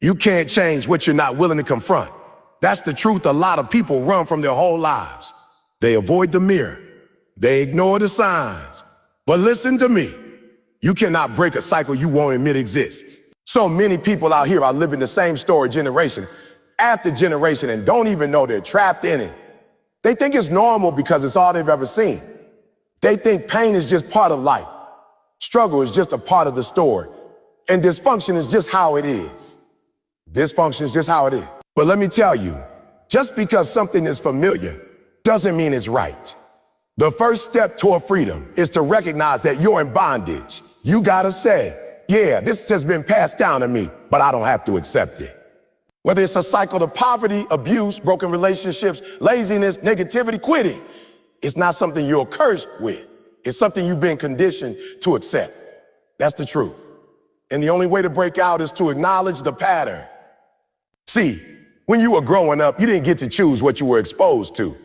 You can't change what you're not willing to confront. That's the truth a lot of people run from their whole lives. They avoid the mirror. They ignore the signs. But listen to me. You cannot break a cycle you won't admit exists. So many people out here are living the same story generation after generation and don't even know they're trapped in it. They think it's normal because it's all they've ever seen. They think pain is just part of life. Struggle is just a part of the story. And dysfunction is just how it is. Dysfunction is just how it is. But let me tell you, just because something is familiar doesn't mean it's right. The first step toward freedom is to recognize that you're in bondage. You gotta say, yeah, this has been passed down to me, but I don't have to accept it. Whether it's a cycle of poverty, abuse, broken relationships, laziness, negativity, quitting, it's not something you're cursed with. It's something you've been conditioned to accept. That's the truth. And the only way to break out is to acknowledge the pattern. See, when you were growing up, you didn't get to choose what you were exposed to.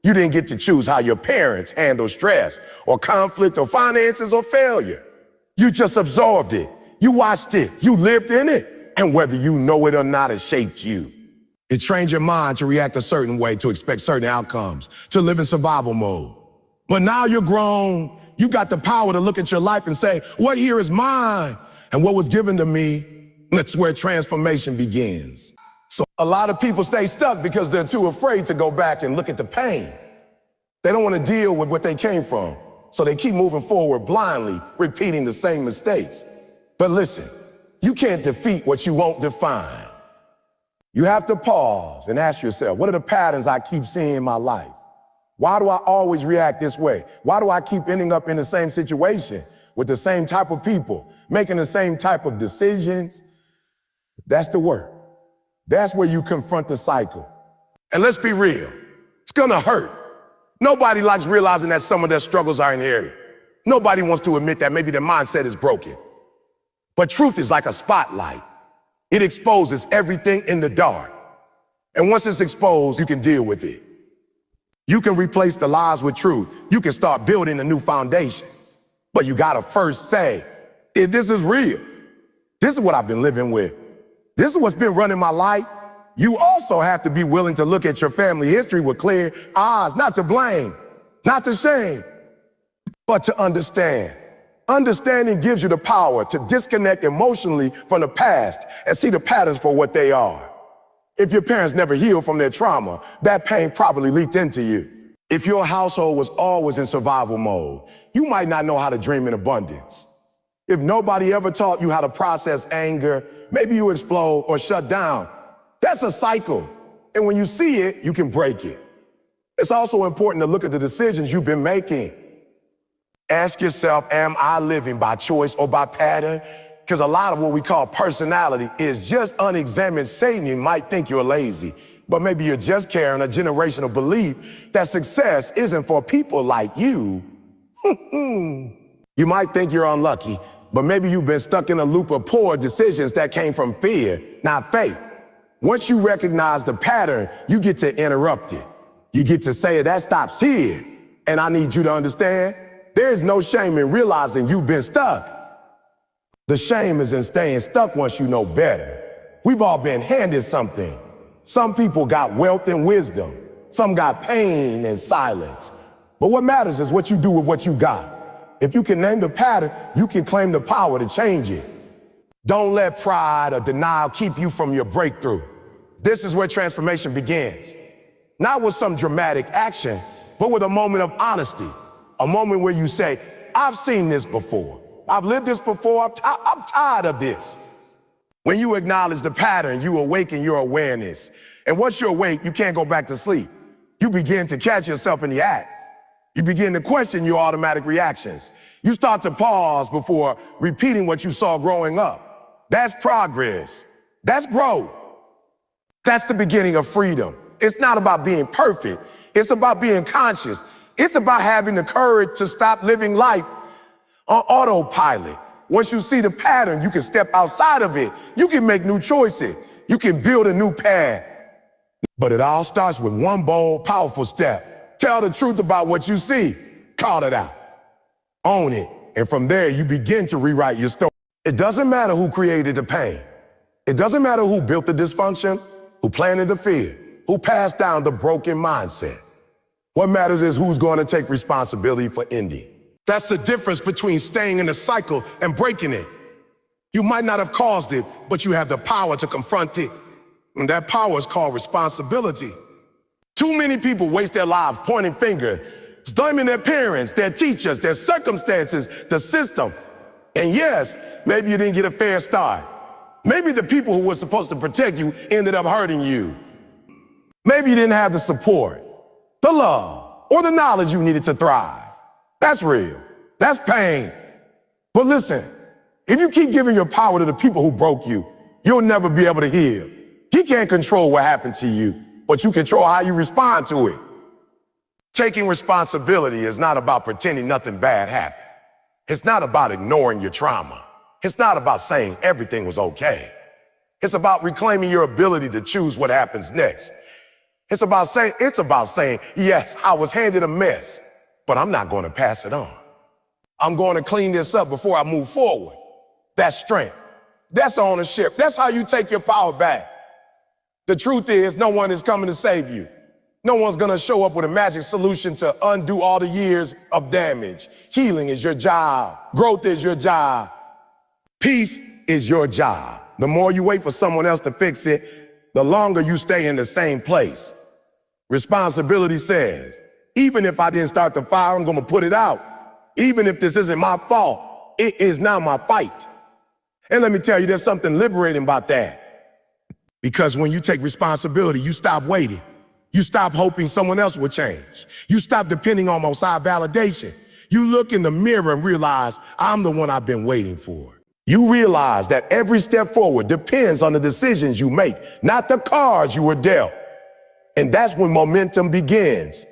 You didn't get to choose how your parents handled stress or conflict or finances or failure. You just absorbed it. You watched it. You lived in it. And whether you know it or not, it shaped you. It trained your mind to react a certain way, to expect certain outcomes, to live in survival mode. But now you're grown. You got the power to look at your life and say, what here is mine? And what was given to me, that's where transformation begins. So a lot of people stay stuck because they're too afraid to go back and look at the pain. They don't want to deal with what they came from. So they keep moving forward blindly, repeating the same mistakes. But listen, you can't defeat what you won't define. You have to pause and ask yourself, what are the patterns I keep seeing in my life? Why do I always react this way? Why do I keep ending up in the same situation with the same type of people, making the same type of decisions? That's the work. That's where you confront the cycle. And let's be real, it's gonna hurt. Nobody likes realizing that some of their struggles are inherited. Nobody wants to admit that maybe their mindset is broken. But truth is like a spotlight. It exposes everything in the dark. And once it's exposed, you can deal with it. You can replace the lies with truth. You can start building a new foundation. But you gotta first say, if this is real, this is what I've been living with. This is what's been running my life. You also have to be willing to look at your family history with clear eyes, not to blame, not to shame, but to understand. Understanding gives you the power to disconnect emotionally from the past and see the patterns for what they are. If your parents never healed from their trauma, that pain probably leaked into you. If your household was always in survival mode, you might not know how to dream in abundance. If nobody ever taught you how to process anger, maybe you explode or shut down. That's a cycle. And when you see it, you can break it. It's also important to look at the decisions you've been making. Ask yourself, am I living by choice or by pattern? Because a lot of what we call personality is just unexamined Satan. You might think you're lazy, but maybe you're just carrying a generational belief that success isn't for people like you. You might think you're unlucky, but maybe you've been stuck in a loop of poor decisions that came from fear, not faith. Once you recognize the pattern, you get to interrupt it. You get to say, that stops here. And I need you to understand, there is no shame in realizing you've been stuck. The shame is in staying stuck once you know better. We've all been handed something. Some people got wealth and wisdom. Some got pain and silence. But what matters is what you do with what you got. If you can name the pattern, you can claim the power to change it. Don't let pride or denial keep you from your breakthrough. This is where transformation begins. Not with some dramatic action, but with a moment of honesty. A moment where you say, I've seen this before. I've lived this before. I'm tired of this. When you acknowledge the pattern, you awaken your awareness. And once you're awake, you can't go back to sleep. You begin to catch yourself in the act. You begin to question your automatic reactions. You start to pause before repeating what you saw growing up. That's progress. That's growth. That's the beginning of freedom. It's not about being perfect. It's about being conscious. It's about having the courage to stop living life on autopilot. Once you see the pattern, you can step outside of it. You can make new choices. You can build a new path. But it all starts with one bold, powerful step. Tell the truth about what you see. Call it out. Own it. And from there, you begin to rewrite your story. It doesn't matter who created the pain. It doesn't matter who built the dysfunction, who planted the fear, who passed down the broken mindset. What matters is who's going to take responsibility for ending. That's the difference between staying in a cycle and breaking it. You might not have caused it, but you have the power to confront it. And that power is called responsibility. Too many people waste their lives pointing fingers, blaming their parents, their teachers, their circumstances, the system. And yes, maybe you didn't get a fair start. Maybe the people who were supposed to protect you ended up hurting you. Maybe you didn't have the support, the love, or the knowledge you needed to thrive. That's real. That's pain. But listen, if you keep giving your power to the people who broke you, you'll never be able to heal. You can't control what happened to you, but you control how you respond to it. Taking responsibility is not about pretending nothing bad happened. It's not about ignoring your trauma. It's not about saying everything was okay. It's about reclaiming your ability to choose what happens next. It's about saying, yes, I was handed a mess, but I'm not going to pass it on. I'm going to clean this up before I move forward. That's strength. That's ownership. That's how you take your power back. The truth is, no one is coming to save you. No one's going to show up with a magic solution to undo all the years of damage. Healing is your job. Growth is your job. Peace is your job. The more you wait for someone else to fix it, the longer you stay in the same place. Responsibility says, even if I didn't start the fire, I'm going to put it out. Even if this isn't my fault, it is now my fight. And let me tell you, there's something liberating about that. Because when you take responsibility, you stop waiting. You stop hoping someone else will change. You stop depending on outside validation. You look in the mirror and realize, I'm the one I've been waiting for. You realize that every step forward depends on the decisions you make, not the cards you were dealt. And that's when momentum begins.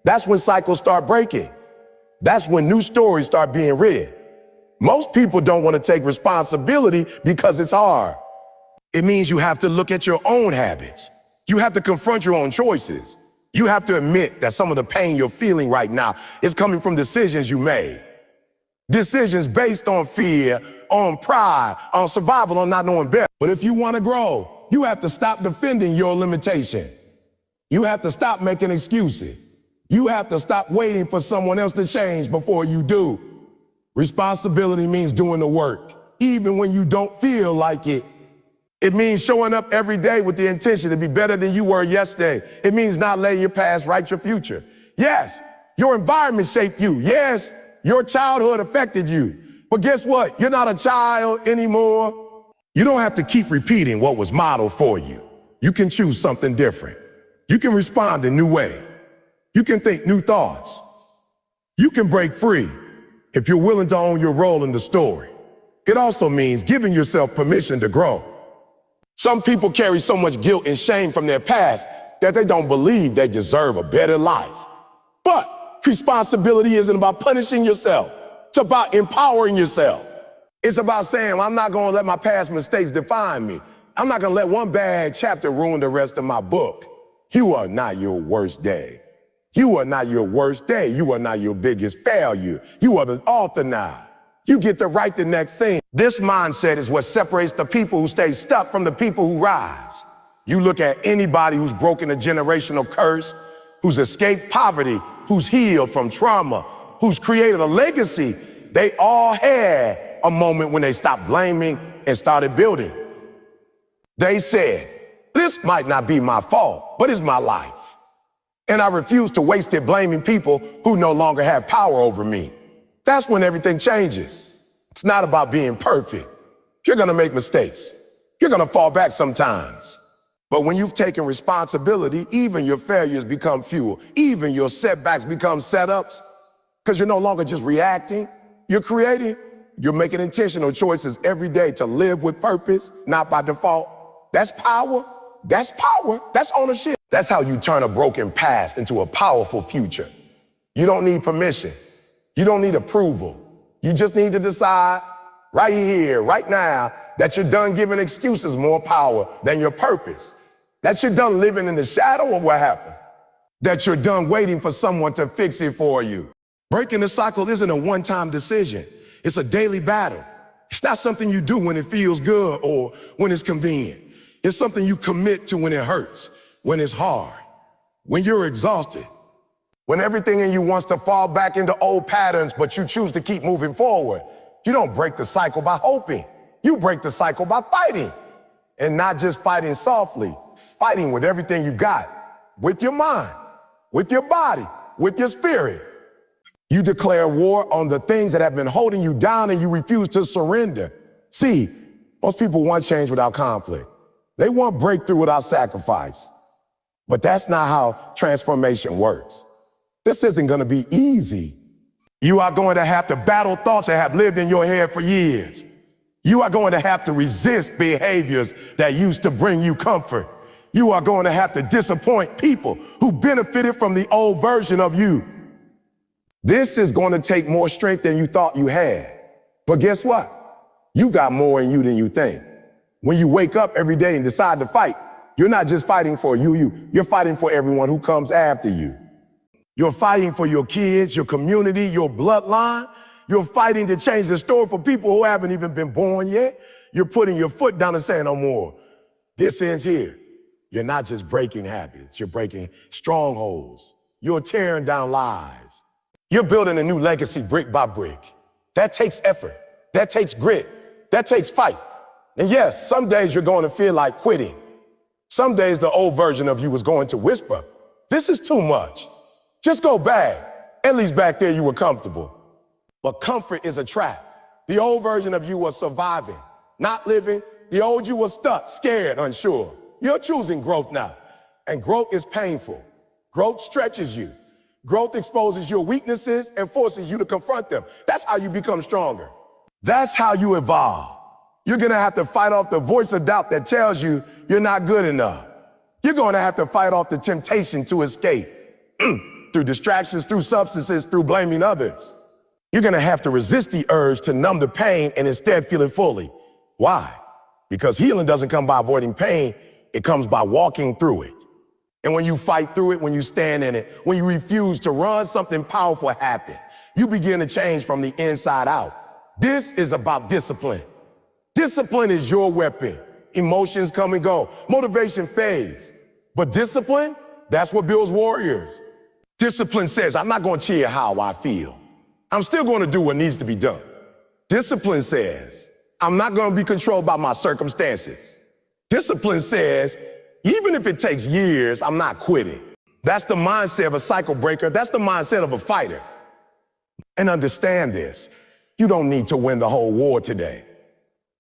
That's when cycles start breaking. That's when new stories start being read. Most people don't want to take responsibility because it's hard. It means you have to look at your own habits. You have to confront your own choices. You have to admit that some of the pain you're feeling right now is coming from decisions you made. Decisions based on fear, on pride, on survival, on not knowing better. But if you want to grow, you have to stop defending your limitation. You have to stop making excuses. You have to stop waiting for someone else to change before you do. Responsibility means doing the work, even when you don't feel like it. It means showing up every day with the intention to be better than you were yesterday. It means not letting your past write your future. Yes, your environment shaped you. Yes, your childhood affected you. But guess what? You're not a child anymore. You don't have to keep repeating what was modeled for you. You can choose something different. You can respond in new way. You can think new thoughts. You can break free if you're willing to own your role in the story. It also means giving yourself permission to grow. Some people carry so much guilt and shame from their past that they don't believe they deserve a better life. But responsibility isn't about punishing yourself. It's about empowering yourself. It's about saying, I'm not going to let my past mistakes define me. I'm not going to let one bad chapter ruin the rest of my book. You are not your worst day. You are not your worst day. You are not your biggest failure. You are the author now. You get to write the next scene. This mindset is what separates the people who stay stuck from the people who rise. You look at anybody who's broken a generational curse, who's escaped poverty, who's healed from trauma, who's created a legacy. They all had a moment when they stopped blaming and started building. They said, this might not be my fault, but it's my life. And I refuse to waste it blaming people who no longer have power over me. That's when everything changes. It's not about being perfect. You're going to make mistakes. You're going to fall back sometimes. But when you've taken responsibility, even your failures become fuel. Even your setbacks become setups, because you're no longer just reacting. You're creating. You're making intentional choices every day to live with purpose, not by default. That's power. That's power. That's ownership. That's how you turn a broken past into a powerful future. You don't need permission. You don't need approval. You just need to decide right here, right now, that you're done giving excuses more power than your purpose. That you're done living in the shadow of what happened. That you're done waiting for someone to fix it for you. Breaking the cycle isn't a one-time decision. It's a daily battle. It's not something you do when it feels good or when it's convenient. It's something you commit to when it hurts, when it's hard, when you're exhausted, when everything in you wants to fall back into old patterns, but you choose to keep moving forward. You don't break the cycle by hoping. You break the cycle by fighting. And not just fighting softly, fighting with everything you got, with your mind, with your body, with your spirit. You declare war on the things that have been holding you down and you refuse to surrender. See, most people want change without conflict. They want breakthrough without sacrifice. But that's not how transformation works. This isn't going to be easy. You are going to have to battle thoughts that have lived in your head for years. You are going to have to resist behaviors that used to bring you comfort. You are going to have to disappoint people who benefited from the old version of you. This is going to take more strength than you thought you had. But guess what? You got more in you than you think. When you wake up every day and decide to fight, you're not just fighting for you're fighting for everyone who comes after you. You're fighting for your kids, your community, your bloodline. You're fighting to change the story for people who haven't even been born yet. You're putting your foot down and saying no more. This ends here. You're not just breaking habits, you're breaking strongholds. You're tearing down lies. You're building a new legacy brick by brick. That takes effort. That takes grit. That takes fight. And yes, some days you're going to feel like quitting. Some days the old version of you is going to whisper, this is too much. Just go back. At least back there you were comfortable. But comfort is a trap. The old version of you was surviving, not living. The old you was stuck, scared, unsure. You're choosing growth now. And growth is painful. Growth stretches you. Growth exposes your weaknesses and forces you to confront them. That's how you become stronger. That's how you evolve. You're going to have to fight off the voice of doubt that tells you you're not good enough. You're going to have to fight off the temptation to escape through distractions, through substances, through blaming others. You're going to have to resist the urge to numb the pain and instead feel it fully. Why? Because healing doesn't come by avoiding pain. It comes by walking through it. And when you fight through it, when you stand in it, when you refuse to run, something powerful happens. You begin to change from the inside out. This is about discipline. Discipline is your weapon. Emotions come and go. Motivation fades. But discipline, that's what builds warriors. Discipline says, I'm not going to cheer how I feel. I'm still going to do what needs to be done. Discipline says, I'm not going to be controlled by my circumstances. Discipline says, even if it takes years, I'm not quitting. That's the mindset of a cycle breaker. That's the mindset of a fighter. And understand this, you don't need to win the whole war today.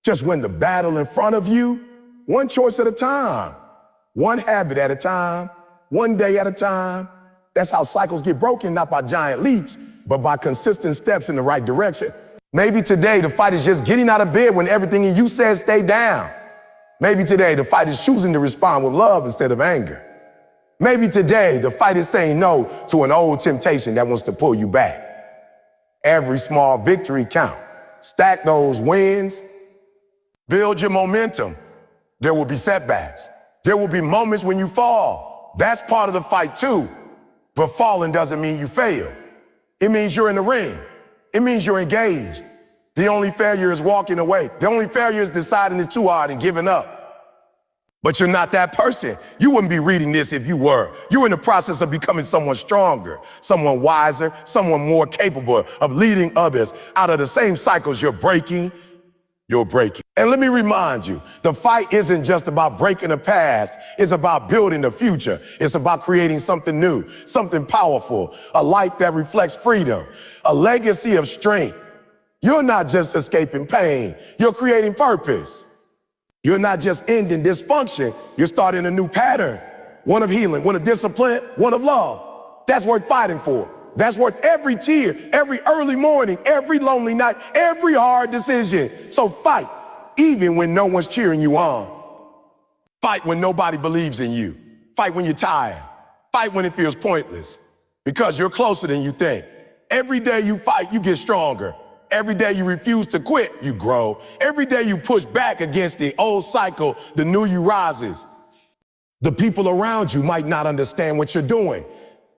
Just win the battle in front of you, one choice at a time, one habit at a time, one day at a time. That's how cycles get broken, not by giant leaps, but by consistent steps in the right direction. Maybe today the fight is just getting out of bed when everything in you says stay down. Maybe today the fight is choosing to respond with love instead of anger. Maybe today the fight is saying no to an old temptation that wants to pull you back. Every small victory counts. Stack those wins. Build your momentum. There will be setbacks. There will be moments when you fall. That's part of the fight too. But falling doesn't mean you fail. It means you're in the ring. It means you're engaged. The only failure is walking away. The only failure is deciding it's too hard and giving up. But you're not that person. You wouldn't be reading this if you were. You're in the process of becoming someone stronger, someone wiser, someone more capable of leading others out of the same cycles you're breaking. And let me remind you, the fight isn't just about breaking the past. It's about building the future. It's about creating something new, something powerful, a life that reflects freedom, a legacy of strength. You're not just escaping pain. You're creating purpose. You're not just ending dysfunction. You're starting a new pattern, one of healing, one of discipline, one of love. That's worth fighting for. That's worth every tear, every early morning, every lonely night, every hard decision. So fight, even when no one's cheering you on. Fight when nobody believes in you. Fight when you're tired. Fight when it feels pointless, because you're closer than you think. Every day you fight, you get stronger. Every day you refuse to quit, you grow. Every day you push back against the old cycle, the new you rises. The people around you might not understand what you're doing.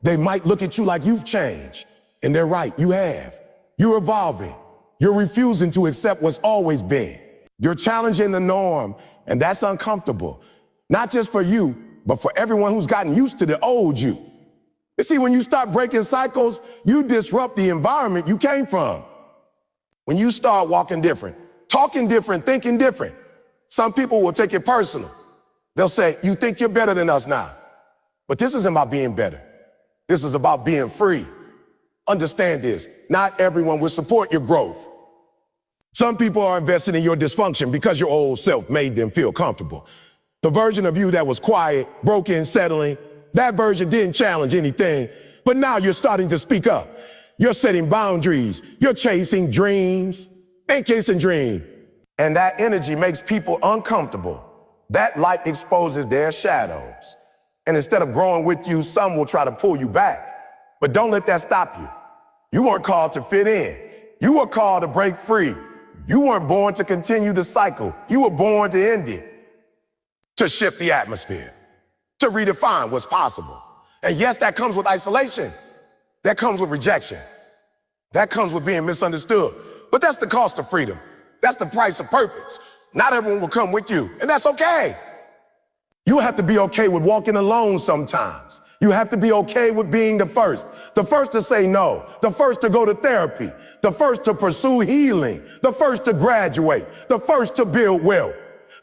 They might look at you like you've changed. And they're right, you have. You're evolving. You're refusing to accept what's always been. You're challenging the norm, and that's uncomfortable. Not just for you, but for everyone who's gotten used to the old you. You see, when you start breaking cycles, you disrupt the environment you came from. When you start walking different, talking different, thinking different, some people will take it personal. They'll say, you think you're better than us now. But this isn't about being better. This is about being free. Understand this, not everyone will support your growth. Some people are invested in your dysfunction because your old self made them feel comfortable. The version of you that was quiet, broken, settling, that version didn't challenge anything, but now you're starting to speak up. You're setting boundaries. You're chasing dreams and chasing dreams. And that energy makes people uncomfortable. That light exposes their shadows. And instead of growing with you, some will try to pull you back. But don't let that stop you. You weren't called to fit in. You were called to break free. You weren't born to continue the cycle. You were born to end it, to shift the atmosphere, to redefine what's possible. And yes, that comes with isolation. That comes with rejection. That comes with being misunderstood. But that's the cost of freedom. That's the price of purpose. Not everyone will come with you, and that's okay. You have to be okay with walking alone sometimes. You have to be okay with being the first to say no, the first to go to therapy, the first to pursue healing, the first to graduate, the first to build wealth,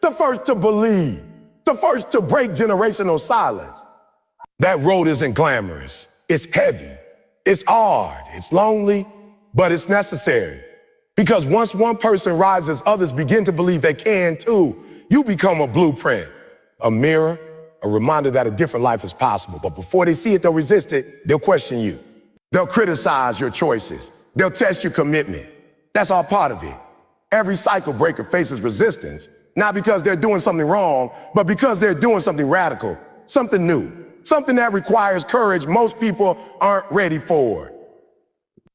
the first to believe, the first to break generational silence. That road isn't glamorous. It's heavy. It's hard. It's lonely, but it's necessary. Because once one person rises, others begin to believe they can too. You become a blueprint, a mirror, a reminder that a different life is possible. But before they see it, they'll resist it. They'll question you. They'll criticize your choices. They'll test your commitment. That's all part of it. Every cycle breaker faces resistance, not because they're doing something wrong, but because they're doing something radical, something new, something that requires courage most people aren't ready for.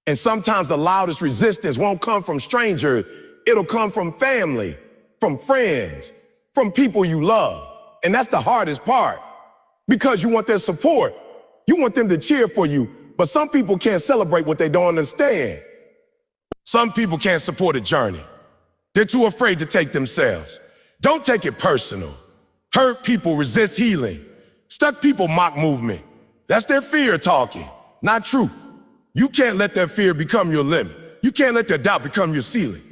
And sometimes the loudest resistance won't come from strangers. It'll come from family, from friends, from people you love. And that's the hardest part, because you want their support. You want them to cheer for you, but some people can't celebrate what they don't understand. Some people can't support a journey. They're too afraid to take themselves. Don't take it personal. Hurt people resist healing. Stuck people mock movement. That's their fear talking, not truth. You can't let that fear become your limit. You can't let that doubt become your ceiling.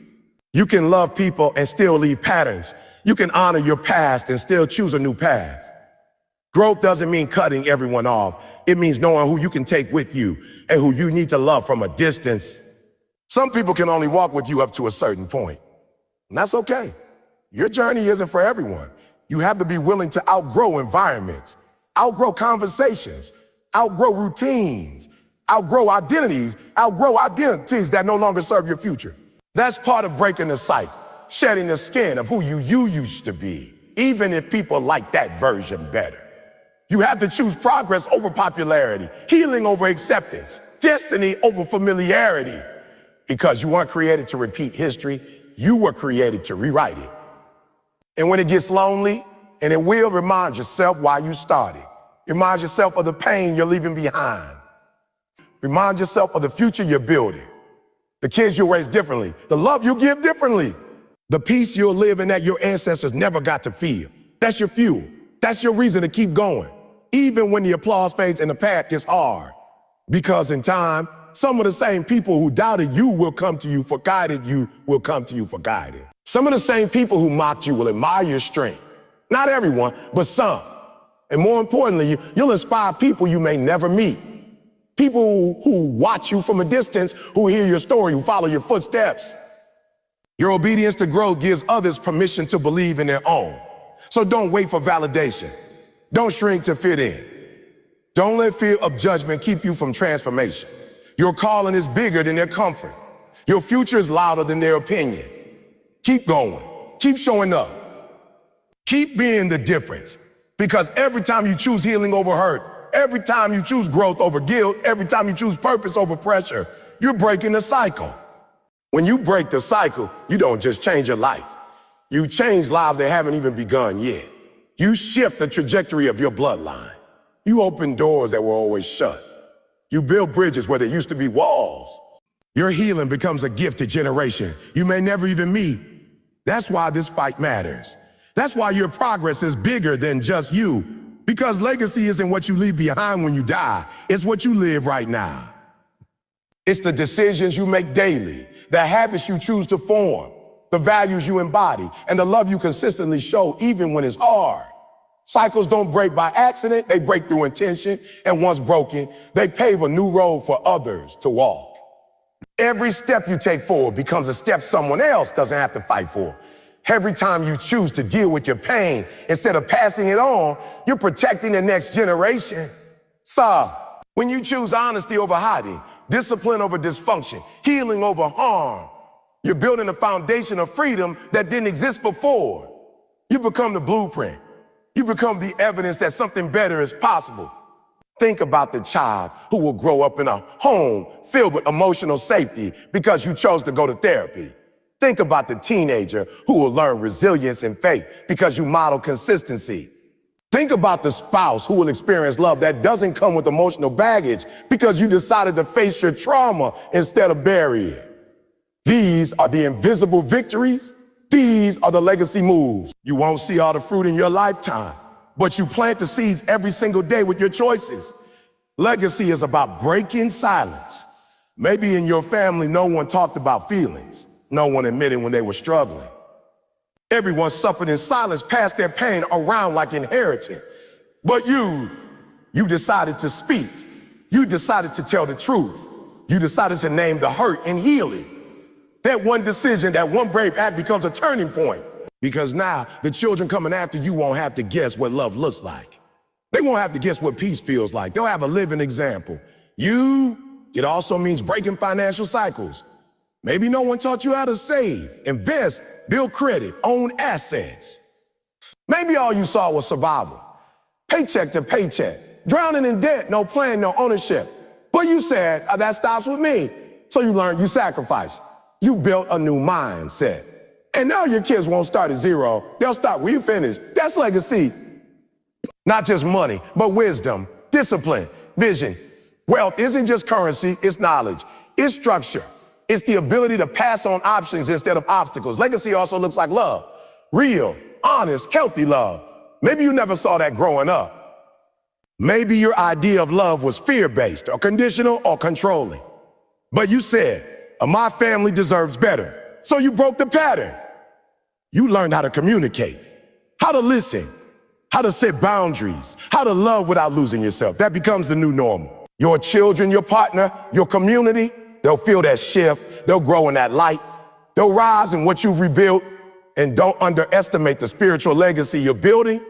You can love people and still leave patterns. You can honor your past and still choose a new path. Growth doesn't mean cutting everyone off. It means knowing who you can take with you and who you need to love from a distance. Some people can only walk with you up to a certain point, and that's okay. Your journey isn't for everyone. You have to be willing to outgrow environments, outgrow conversations, outgrow routines, outgrow identities that no longer serve your future. That's part of breaking the cycle. Shedding the skin of who you used to be, even if people like that version better. You have to choose progress over popularity, healing over acceptance, destiny over familiarity. Because you weren't created to repeat history, you were created to rewrite it. And when it gets lonely, and it will, remind yourself why you started. Remind yourself of the pain you're leaving behind. Remind yourself of the future you're building, the kids you'll raise differently, the love you'll give differently. The peace you'll live in that your ancestors never got to feel. That's your fuel. That's your reason to keep going, even when the applause fades and the path gets hard. Because in time, some of the same people who doubted you will come to you for guided you will come to you for guidance. Some of the same people who mocked you will admire your strength. Not everyone, but some. And more importantly, you'll inspire people you may never meet. People who watch you from a distance, who hear your story, who follow your footsteps. Your obedience to growth gives others permission to believe in their own. So don't wait for validation. Don't shrink to fit in. Don't let fear of judgment keep you from transformation. Your calling is bigger than their comfort. Your future is louder than their opinion. Keep going. Keep showing up. Keep being the difference. Because every time you choose healing over hurt, every time you choose growth over guilt, every time you choose purpose over pressure, you're breaking the cycle. When you break the cycle, you don't just change your life. You change lives that haven't even begun yet. You shift the trajectory of your bloodline. You open doors that were always shut. You build bridges where there used to be walls. Your healing becomes a gift to generation you may never even meet. That's why this fight matters. That's why your progress is bigger than just you. Because legacy isn't what you leave behind when you die. It's what you live right now. It's the decisions you make daily, the habits you choose to form, the values you embody, and the love you consistently show even when it's hard. Cycles don't break by accident, they break through intention, and once broken, they pave a new road for others to walk. Every step you take forward becomes a step someone else doesn't have to fight for. Every time you choose to deal with your pain instead of passing it on, you're protecting the next generation. So, when you choose honesty over hiding, discipline over dysfunction, healing over harm, you're building a foundation of freedom that didn't exist before. You become the blueprint. You become the evidence that something better is possible. Think about the child who will grow up in a home filled with emotional safety because you chose to go to therapy. Think about the teenager who will learn resilience and faith because you model consistency. Think about the spouse who will experience love that doesn't come with emotional baggage because you decided to face your trauma instead of bury it. These are the invisible victories. These are the legacy moves. You won't see all the fruit in your lifetime, but you plant the seeds every single day with your choices. Legacy is about breaking silence. Maybe in your family, no one talked about feelings. No one admitted when they were struggling. Everyone suffered in silence, passed their pain around like inheritance. But you decided to speak. You decided to tell the truth. You decided to name the hurt and heal it. That one decision, that one brave act becomes a turning point. Because now the children coming after you won't have to guess what love looks like. They won't have to guess what peace feels like. They'll have a living example. It also means breaking financial cycles. Maybe no one taught you how to save, invest, build credit, own assets. Maybe all you saw was survival. Paycheck to paycheck, drowning in debt, no plan, no ownership. But you said, that stops with me. So you learned, you sacrificed. You built a new mindset. And now your kids won't start at zero. They'll start where you finish. That's legacy. Not just money, but wisdom, discipline, vision. Wealth isn't just currency, it's knowledge. It's structure. It's the ability to pass on options instead of obstacles. Legacy also looks like love. Real, honest, healthy love. Maybe you never saw that growing up. Maybe your idea of love was fear-based or conditional or controlling. But you said, my family deserves better. So you broke the pattern. You learned how to communicate, how to listen, how to set boundaries, how to love without losing yourself. That becomes the new normal. Your children, your partner, your community, they'll feel that shift. They'll grow in that light. They'll rise in what you've rebuilt. And don't underestimate the spiritual legacy you're building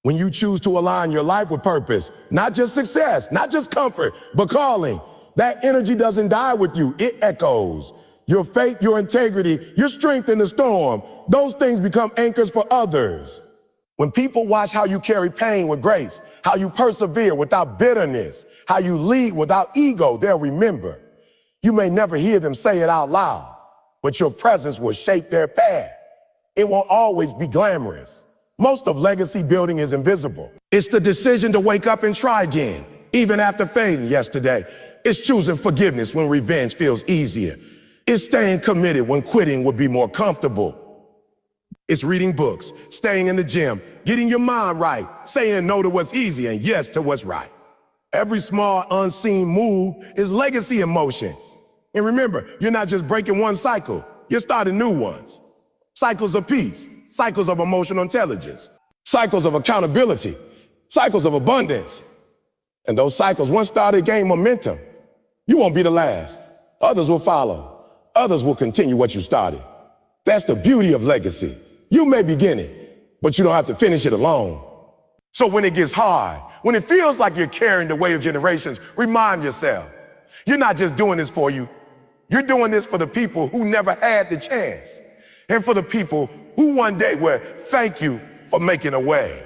when you choose to align your life with purpose. Not just success, not just comfort, but calling. That energy doesn't die with you, it echoes. Your faith, your integrity, your strength in the storm, those things become anchors for others. When people watch how you carry pain with grace, how you persevere without bitterness, how you lead without ego, they'll remember. You may never hear them say it out loud, but your presence will shape their path. It won't always be glamorous. Most of legacy building is invisible. It's the decision to wake up and try again, even after failing yesterday. It's choosing forgiveness when revenge feels easier. It's staying committed when quitting would be more comfortable. It's reading books, staying in the gym, getting your mind right, saying no to what's easy and yes to what's right. Every small unseen move is legacy in motion. And remember, you're not just breaking one cycle, you're starting new ones. Cycles of peace, cycles of emotional intelligence, cycles of accountability, cycles of abundance. And those cycles, once started, gain momentum. You won't be the last. Others will follow. Others will continue what you started. That's the beauty of legacy. You may begin it, but you don't have to finish it alone. So when it gets hard, when it feels like you're carrying the weight of generations, remind yourself, you're not just doing this for you. You're doing this for the people who never had the chance, and for the people who one day will thank you for making a way.